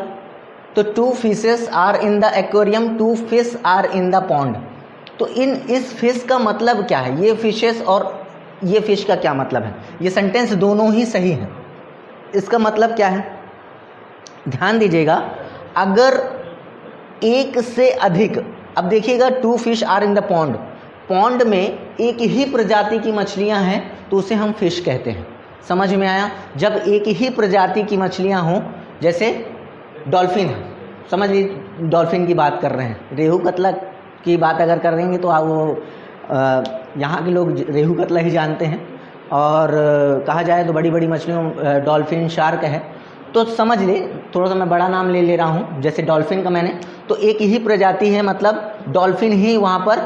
तो 2 fishes are in the aquarium, 2 fish are in the pond. तो इस फिश का मतलब क्या है? ये फिशेस और ये फिश का क्या मतलब है? ये सेंटेंस दोनों ही सही हैं। इसका मतलब क्या है? ध्यान दीजिएगा, अगर एक से अधिक, अब देखिएगा 2 fish are in the pond, pond में एक ही प्रजाति की मछलियां हैं तो उसे हम फिश कहते हैं। समझ में आया? जब एक ही प्रजाति की मछलियां हों, जैसे डॉल्फिन है, समझ लीजिए डॉल्फिन की बात कर रहे हैं, रेहू कतला की बात अगर कर रहेंगे तो आप वो यहाँ के लोग रेहू कतला ही जानते हैं, और कहा जाए तो बड़ी बड़ी मछलियों डॉल्फिन, शार्क है, तो समझ ले, थोड़ा सा मैं बड़ा नाम ले रहा हूँ, जैसे डॉल्फिन का मैंने, तो एक ही प्रजाति है, मतलब डॉल्फिन ही वहाँ पर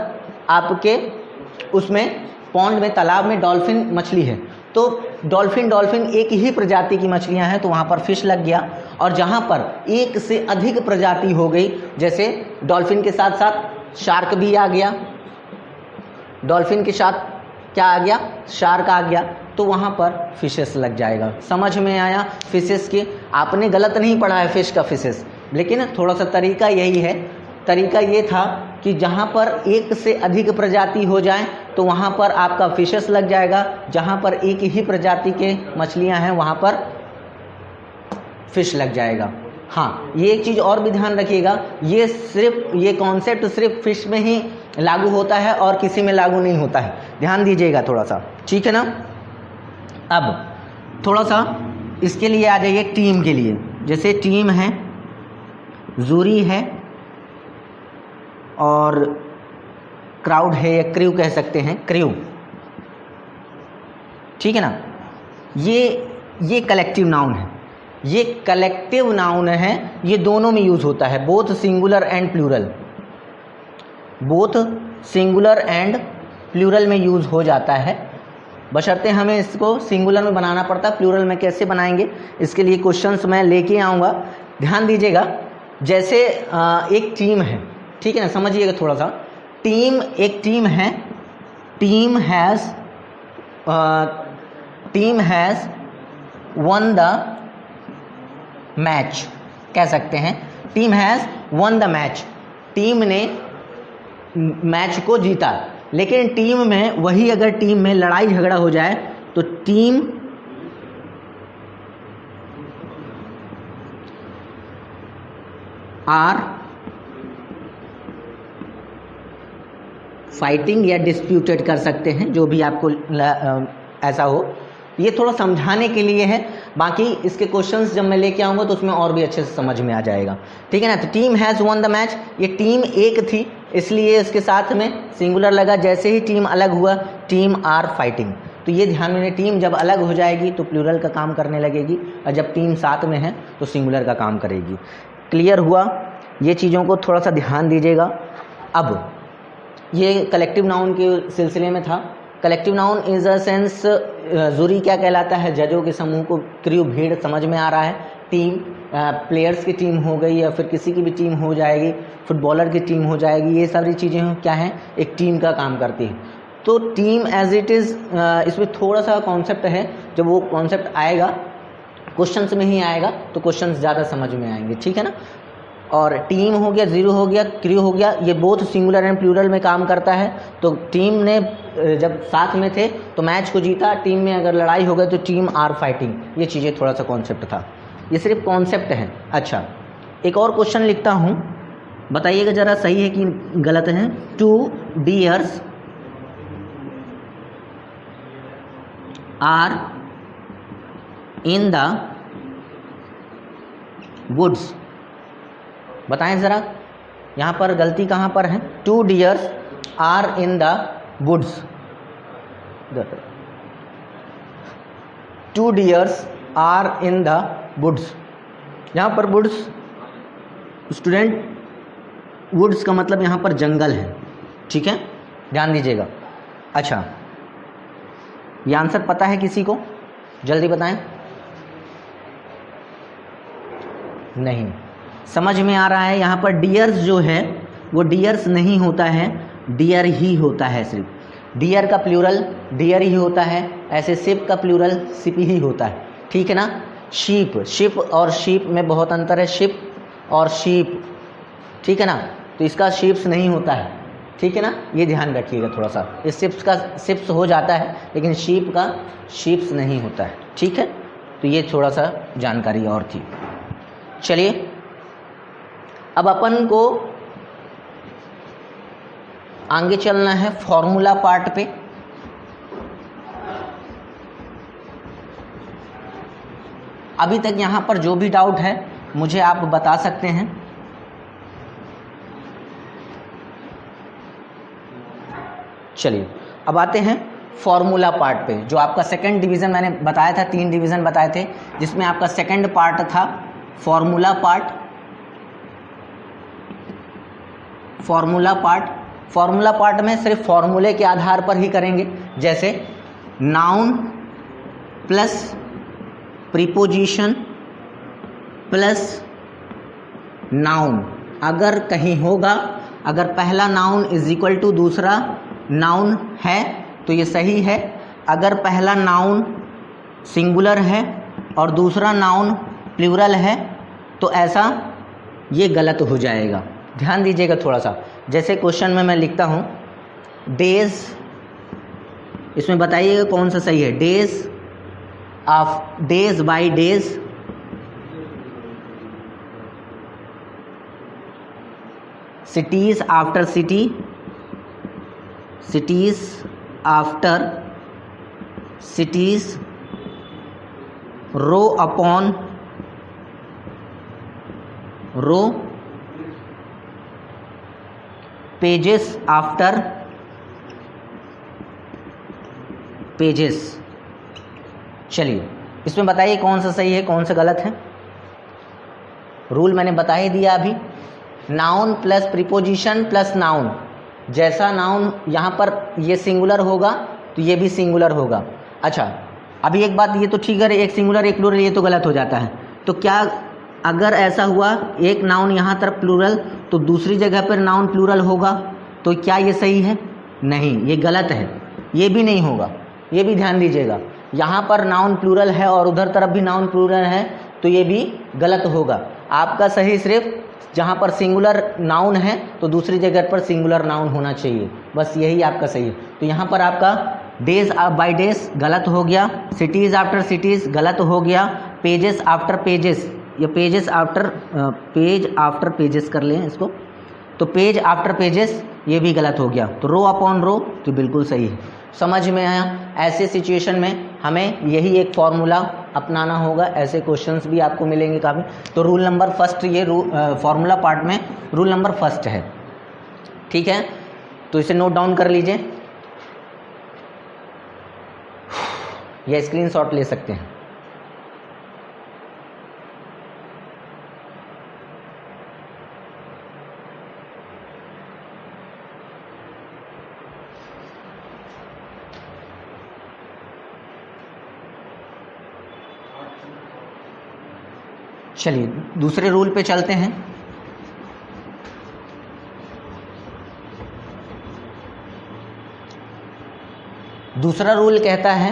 आपके उसमें पॉन्ड में, तालाब में डॉल्फिन मछली है, तो डॉल्फिन एक ही प्रजाति की मछलियां हैं तो वहाँ पर फिश लग गया। और जहाँ पर एक से अधिक प्रजाति हो गई, जैसे डॉल्फिन के साथ साथ शार्क भी आ गया, डॉल्फिन के साथ क्या आ गया? शार्क आ गया, तो वहाँ पर फिशेस लग जाएगा। समझ में आया? फिशेस की आपने गलत नहीं पढ़ा है, फिश का फिशेस, लेकिन थोड़ा सा तरीका यही है। तरीका ये था कि जहाँ पर एक से अधिक प्रजाति हो जाए तो वहाँ पर आपका फिशेस लग जाएगा, जहाँ पर एक ही प्रजाति के मछलियाँ हैं वहाँ पर फिश लग जाएगा। हाँ, ये एक चीज़ और भी ध्यान रखिएगा, ये कॉन्सेप्ट सिर्फ फिश में ही लागू होता है और किसी में लागू नहीं होता है, ध्यान दीजिएगा थोड़ा सा, ठीक है ना। अब थोड़ा सा इसके लिए आ जाइए टीम के लिए। जैसे टीम है, जूरी है और क्राउड है या क्रू कह सकते हैं, क्रू, ठीक है ना। ये कलेक्टिव नाउन है, ये कलेक्टिव नाउन है, ये दोनों में यूज़ होता है, both singular and plural, both singular and plural में यूज़ हो जाता है, बशर्ते हमें इसको सिंगुलर में बनाना पड़ता है। प्लूरल में कैसे बनाएंगे, इसके लिए क्वेश्चंस मैं लेके आऊँगा, ध्यान दीजिएगा। जैसे एक टीम है, ठीक है ना, समझिएगा थोड़ा सा। एक टीम है, team has one the match, कह सकते हैं team has one the match, team ने मैच को जीता। लेकिन टीम में वही, अगर टीम में लड़ाई झगड़ा हो जाए तो टीम आर फाइटिंग या डिस्प्यूटेड कर सकते हैं, जो भी आपको ऐसा हो। ये थोड़ा समझाने के लिए है, बाकी इसके क्वेश्चंस जब मैं लेके आऊँगा तो उसमें और भी अच्छे से समझ में आ जाएगा, ठीक है ना। तो team has one the match, ये टीम एक थी इसलिए इसके साथ में सिंगुलर लगा। जैसे ही टीम अलग हुआ, टीम आर फाइटिंग, तो ये ध्यान में, टीम जब अलग हो जाएगी तो प्लूरल का काम करने लगेगी, और जब टीम साथ में है तो सिंगुलर का काम करेगी। क्लियर हुआ? ये चीज़ों को थोड़ा सा ध्यान दीजिएगा। अब ये कलेक्टिव नाउन के सिलसिले में था। Collective noun is a sense, jury क्या कहलाता है? जजों के समूह को। क्रू भीड़, समझ में आ रहा है। टीम प्लेयर्स की टीम हो गई या फिर किसी की भी टीम हो जाएगी, फुटबॉलर की टीम हो जाएगी, ये सारी चीज़ें क्या हैं, एक टीम का काम करती है। तो टीम एज इट इज़, इसमें थोड़ा सा कॉन्सेप्ट है, जब वो कॉन्सेप्ट आएगा क्वेश्चंस में ही आएगा तो क्वेश्चंस ज़्यादा समझ में आएंगे, ठीक है ना। और टीम हो गया, जीरो हो गया, क्रू हो गया, ये बोथ सिंगुलर एंड प्लूरल में काम करता है। तो टीम ने जब साथ में थे तो मैच को जीता, टीम में अगर लड़ाई हो गई तो टीम आर फाइटिंग। ये चीज़ें थोड़ा सा कॉन्सेप्ट था, ये सिर्फ कॉन्सेप्ट है। अच्छा, एक और क्वेश्चन लिखता हूँ, बताइएगा ज़रा सही है कि गलत है। 2 deers are in the woods. बताएं ज़रा यहाँ पर गलती कहाँ पर है? 2 deers are in the woods. 2 deers are in the woods. यहाँ पर वुड्स स्टूडेंट, वुड्स का मतलब यहाँ पर जंगल है, ठीक है, ध्यान दीजिएगा। अच्छा, ये आंसर पता है किसी को? जल्दी बताएं। नहीं समझ में आ रहा है? यहाँ पर डियर्स जो है वो डियर्स नहीं होता है, डियर ही होता है। सिर्फ डियर का प्लूरल डियर ही होता है, ऐसे शिप का प्लूरल शिप ही होता है, ठीक है ना। शीप, शिप और शीप में बहुत अंतर है, शिप और शीप, ठीक है ना। तो इसका शिप्स नहीं होता है, ठीक है ना, ये ध्यान रखिएगा थोड़ा सा। इस शिप्स का शिप्स हो जाता है लेकिन शीप का शिप्स नहीं होता है, ठीक है। तो ये थोड़ा सा जानकारी और थी। चलिए अब अपन को आगे चलना है फॉर्मूला पार्ट पे। अभी तक यहाँ पर जो भी डाउट है मुझे आप बता सकते हैं। चलिए अब आते हैं फॉर्मूला पार्ट पे, जो आपका सेकंड डिवीज़न मैंने बताया था, 3 डिवीज़न बताए थे, जिसमें आपका सेकंड पार्ट था फॉर्मूला पार्ट। फॉर्मूला पार्ट में सिर्फ फॉर्मूले के आधार पर ही करेंगे, जैसे noun plus preposition plus noun. अगर कहीं होगा, अगर पहला नाउन इज इक्वल टू दूसरा नाउन है तो ये सही है। अगर पहला नाउन सिंगुलर है और दूसरा नाउन प्लूरल है तो ऐसा ये गलत हो जाएगा। ध्यान दीजिएगा थोड़ा सा। जैसे क्वेश्चन में मैं लिखता हूँ डेज, इसमें बताइएगा कौन सा सही है। Days of days by days, cities after city, cities after cities, row upon row, pages after pages। चलिए इसमें बताइए कौन सा सही है कौन सा गलत है। रूल मैंने बता ही दिया अभी, noun plus preposition plus noun. जैसा नाउन यहाँ पर ये सिंगुलर होगा तो ये भी सिंगुलर होगा। अच्छा अभी एक बात, ये तो ठीक है, एक सिंगुलर एक प्लूरल, ये तो गलत हो जाता है। तो क्या अगर ऐसा हुआ एक नाउन यहाँ तरफ प्लूरल तो दूसरी जगह पर नाउन प्लूरल होगा, तो क्या ये सही है? नहीं, ये गलत है, ये भी नहीं होगा, ये भी ध्यान दीजिएगा। यहाँ पर नाउन प्लूरल है और उधर तरफ भी नाउन प्लूरल है तो ये भी गलत होगा। आपका सही सिर्फ जहाँ पर सिंगुलर नाउन है तो दूसरी जगह पर सिंगुलर नाउन होना चाहिए, बस यही आपका सही है। तो यहाँ पर आपका डेज बाय डेज गलत हो गया, सिटीज़ आफ्टर सिटीज़ गलत हो गया, पेजेस आफ्टर पेजेस, ये pages after page after pages कर लें इसको, तो पेज आफ्टर पेजेस ये भी गलत हो गया। तो रो अपॉन रो तो बिल्कुल सही है। समझ में आया? ऐसे सिचुएशन में हमें यही एक फॉर्मूला अपनाना होगा। ऐसे क्वेश्चंस भी आपको मिलेंगे काफ़ी। तो रूल नंबर फर्स्ट, ये फॉर्मूला पार्ट में रूल नंबर फर्स्ट है, ठीक है। तो इसे नोट डाउन कर लीजिए या स्क्रीनशॉट ले सकते हैं। चलिए दूसरे रूल पे चलते हैं। दूसरा रूल कहता है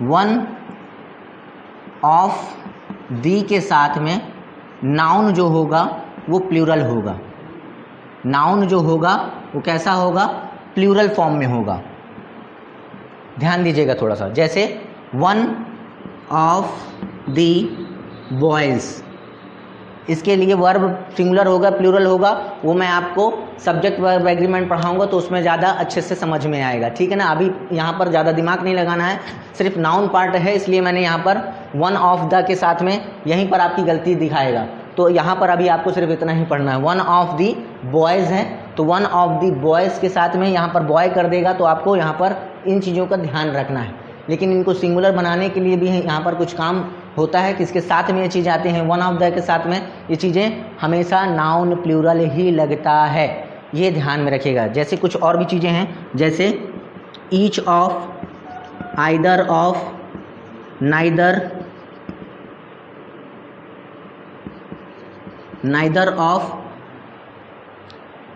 वन ऑफ दी के साथ में नाउन जो होगा वो प्लूरल होगा। नाउन जो होगा वो कैसा होगा? प्लूरल फॉर्म में होगा। ध्यान दीजिएगा थोड़ा सा। जैसे वन ऑफ दी बॉयज़, इसके लिए वर्ब सिंगुलर होगा प्लूरल होगा वो मैं आपको सब्जेक्ट वर्ब एग्रीमेंट पढ़ाऊंगा तो उसमें ज़्यादा अच्छे से समझ में आएगा, ठीक है ना। अभी यहाँ पर ज़्यादा दिमाग नहीं लगाना है, सिर्फ नाउन पार्ट है, इसलिए मैंने यहाँ पर वन ऑफ द के साथ में यहीं पर आपकी गलती दिखाएगा। तो यहाँ पर अभी आपको सिर्फ इतना ही पढ़ना है। वन ऑफ दी बॉयज़ है तो वन ऑफ दी बॉयज़ के साथ में यहाँ पर बॉय कर देगा, तो आपको यहाँ पर इन चीज़ों का ध्यान रखना है। लेकिन इनको सिंगुलर बनाने के लिए भी यहाँ पर कुछ काम होता है कि इसके साथ में ये चीज़ आते हैं, वन ऑफ द के साथ में ये चीज़ें हमेशा नाउन प्लूरल ही लगता है, ये ध्यान में रखिएगा। जैसे कुछ और भी चीज़ें हैं, जैसे each of, either of, neither, neither of,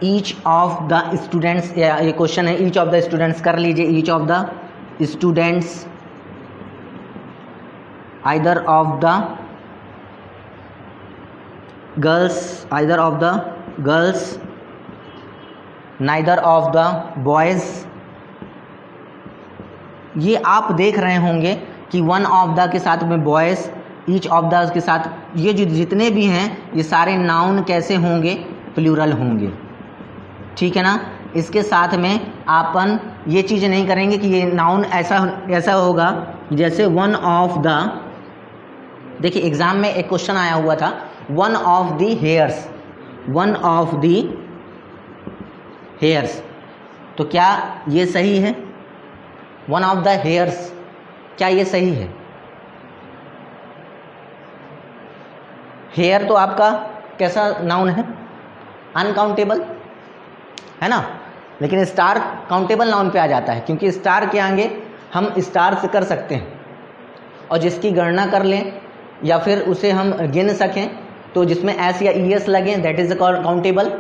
each of the students, ये क्वेश्चन है ईच ऑफ द स्टूडेंट्स, कर लीजिए each of the students, either of the girls, either of the girls, neither of the boys. ये आप देख रहे होंगे कि वन ऑफ द के साथ में बॉयज़, ईच ऑफ द के साथ ये जो जितने भी हैं ये सारे नाउन कैसे होंगे, प्लूरल होंगे, ठीक है ना। इसके साथ में आपन ये चीज़ नहीं करेंगे कि ये नाउन ऐसा होगा जैसे वन ऑफ द, देखिए एग्जाम में एक क्वेश्चन आया हुआ था, one of the hairs, one of the hairs, तो क्या ये सही है? वन ऑफ द हेयर्स, क्या ये सही है? हेयर तो आपका कैसा नाउन है? अनकाउंटेबल है ना, लेकिन स्टार काउंटेबल नाउन पे आ जाता है, क्योंकि स्टार के आगे हम स्टार से कर सकते हैं, और जिसकी गणना कर लें या फिर उसे हम गिन सकें तो जिसमें एस या ई एस लगें दैट इज़ काउंटेबल।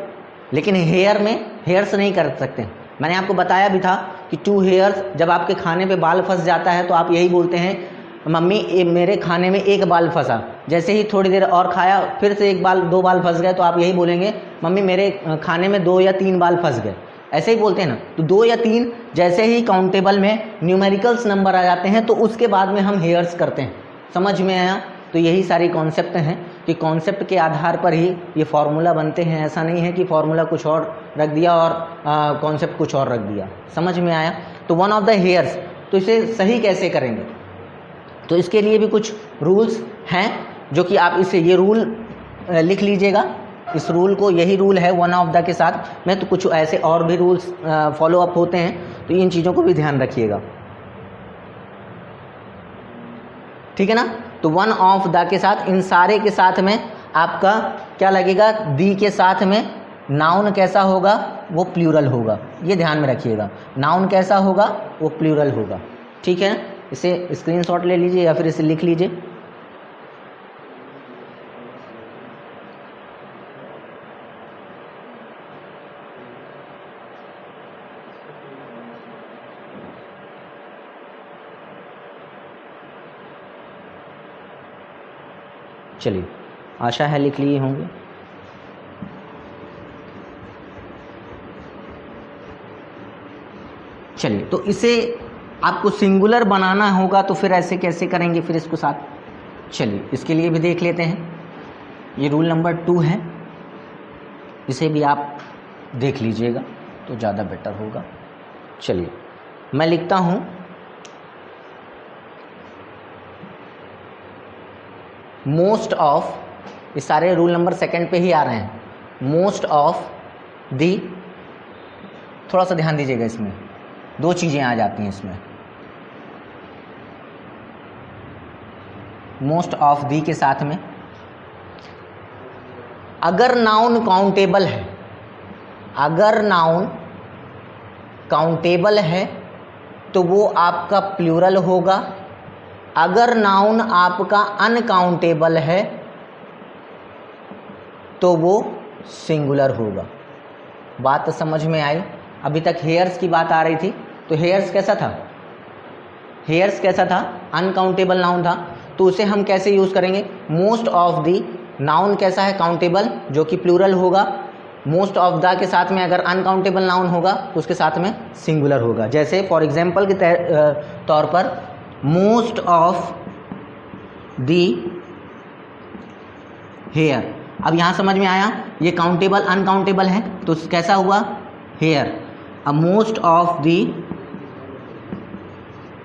लेकिन हेयर में हेयर्स नहीं कर सकते। मैंने आपको बताया भी था कि टू हेयर्स, जब आपके खाने पे बाल फंस जाता है तो आप यही बोलते हैं मम्मी मेरे खाने में एक बाल फंसा। जैसे ही थोड़ी देर और खाया फिर से एक बाल दो बाल फंस गए तो आप यही बोलेंगे मम्मी मेरे खाने में 2 या 3 बाल फंस गए, ऐसे ही बोलते हैं ना। तो 2 या 3 जैसे ही काउंटेबल में न्यूमेरिकल्स नंबर आ जाते हैं तो उसके बाद में हम हेयर्स करते हैं। समझ में आया? तो यही सारी कॉन्सेप्ट हैं कि कॉन्सेप्ट के आधार पर ही ये फार्मूला बनते हैं। ऐसा नहीं है कि फार्मूला कुछ और रख दिया और कॉन्सेप्ट कुछ और रख दिया। समझ में आया? तो वन ऑफ द हेयर्स, तो इसे सही कैसे करेंगे? तो इसके लिए भी कुछ रूल्स हैं जो कि आप इसे ये रूल लिख लीजिएगा। इस रूल को, यही रूल है वन ऑफ द के साथ में, तो कुछ ऐसे और भी रूल्स फॉलो अप होते हैं, तो इन चीज़ों को भी ध्यान रखिएगा, ठीक है ना। तो वन ऑफ द के साथ, इन सारे के साथ में आपका क्या लगेगा? दी के साथ में नाउन कैसा होगा? वो प्लूरल होगा, ये ध्यान में रखिएगा। नाउन कैसा होगा? वो प्लूरल होगा, ठीक है। इसे स्क्रीनशॉट ले लीजिए या फिर इसे लिख लीजिए। चलिए, आशा है लिख लिए होंगे। चलिए, तो इसे आपको सिंगुलर बनाना होगा, तो फिर ऐसे कैसे करेंगे फिर इसको साथ? चलिए, इसके लिए भी देख लेते हैं। ये रूल नंबर 2 है, इसे भी आप देख लीजिएगा तो ज़्यादा बेटर होगा। चलिए, मैं लिखता हूँ मोस्ट ऑफ, ये सारे रूल नंबर 2 पे ही आ रहे हैं। मोस्ट ऑफ दी, थोड़ा सा ध्यान दीजिएगा, इसमें 2 चीज़ें आ जाती हैं इसमें। मोस्ट ऑफ दी के साथ में अगर नाउन काउंटेबल है, अगर नाउन काउंटेबल है तो वो आपका प्लूरल होगा। अगर नाउन आपका अनकाउंटेबल है तो वो सिंगुलर होगा। बात समझ में आई? अभी तक हेयर्स की बात आ रही थी, तो हेयर्स कैसा था? हेयर्स कैसा था? अनकाउंटेबल नाउन था, तो उसे हम कैसे यूज़ करेंगे? मोस्ट ऑफ दी, नाउन कैसा है? काउंटेबल, जो कि प्लूरल होगा। मोस्ट ऑफ द के साथ में अगर अनकाउंटेबल नाउन होगा तो उसके साथ में सिंगुलर होगा। जैसे फॉर एग्जाम्पल के तौर पर मोस्ट ऑफ दी हेयर, अब यहाँ समझ में आया, ये काउंटेबल अनकाउंटेबल है तो कैसा हुआ, हेयर। अब most of the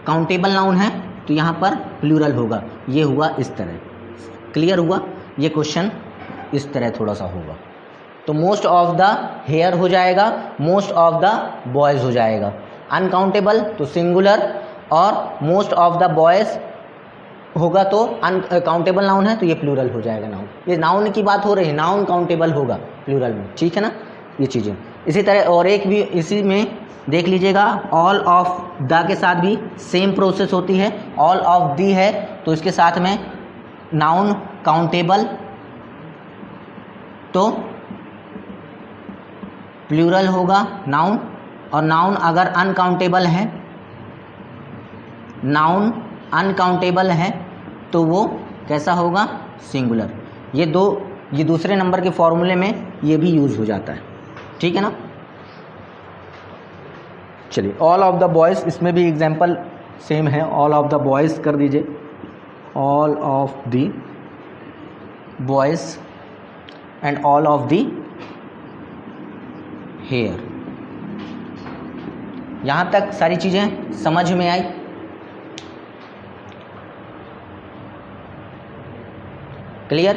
countable noun है तो यहाँ पर प्लूरल होगा, ये हुआ इस तरह। क्लियर हुआ, ये क्वेश्चन इस तरह थोड़ा सा होगा। तो मोस्ट ऑफ द हेयर हो जाएगा, मोस्ट ऑफ द बॉयज़ हो जाएगा। अनकाउंटेबल तो सिंगुलर, और मोस्ट ऑफ द बॉयज़ होगा तो अनकाउंटेबल नाउन है तो ये प्लूरल हो जाएगा नाउन। ये नाउन की बात हो रही है, नाउन काउंटेबल होगा प्लूरल में, ठीक है ना, ये चीज़ें। इसी तरह और एक भी इसी में देख लीजिएगा, ऑल ऑफ द के साथ भी सेम प्रोसेस होती है। ऑल ऑफ दी है तो इसके साथ में नाउन काउंटेबल तो प्लूरल होगा नाउन, और नाउन अगर अनकाउंटेबल है, नाउन अनकाउंटेबल है तो वो कैसा होगा, सिंगुलर। ये दूसरे नंबर के फॉर्मूले में ये भी यूज़ हो जाता है, ठीक है ना। चलिए, ऑल ऑफ द बॉयज़, इसमें भी एग्जाम्पल सेम है। ऑल ऑफ द बॉयज़ कर दीजिए, all of the boys and all of the hair. यहाँ तक सारी चीज़ें समझ में आई। क्लियर,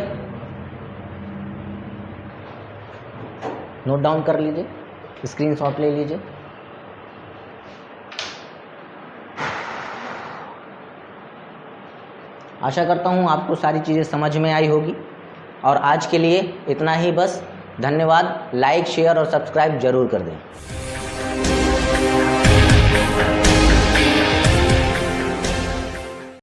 नोट डाउन कर लीजिए, स्क्रीनशॉट ले लीजिए। आशा करता हूँ आपको सारी चीज़ें समझ में आई होगी, और आज के लिए इतना ही बस। धन्यवाद। लाइक, शेयर और सब्सक्राइब जरूर कर दें।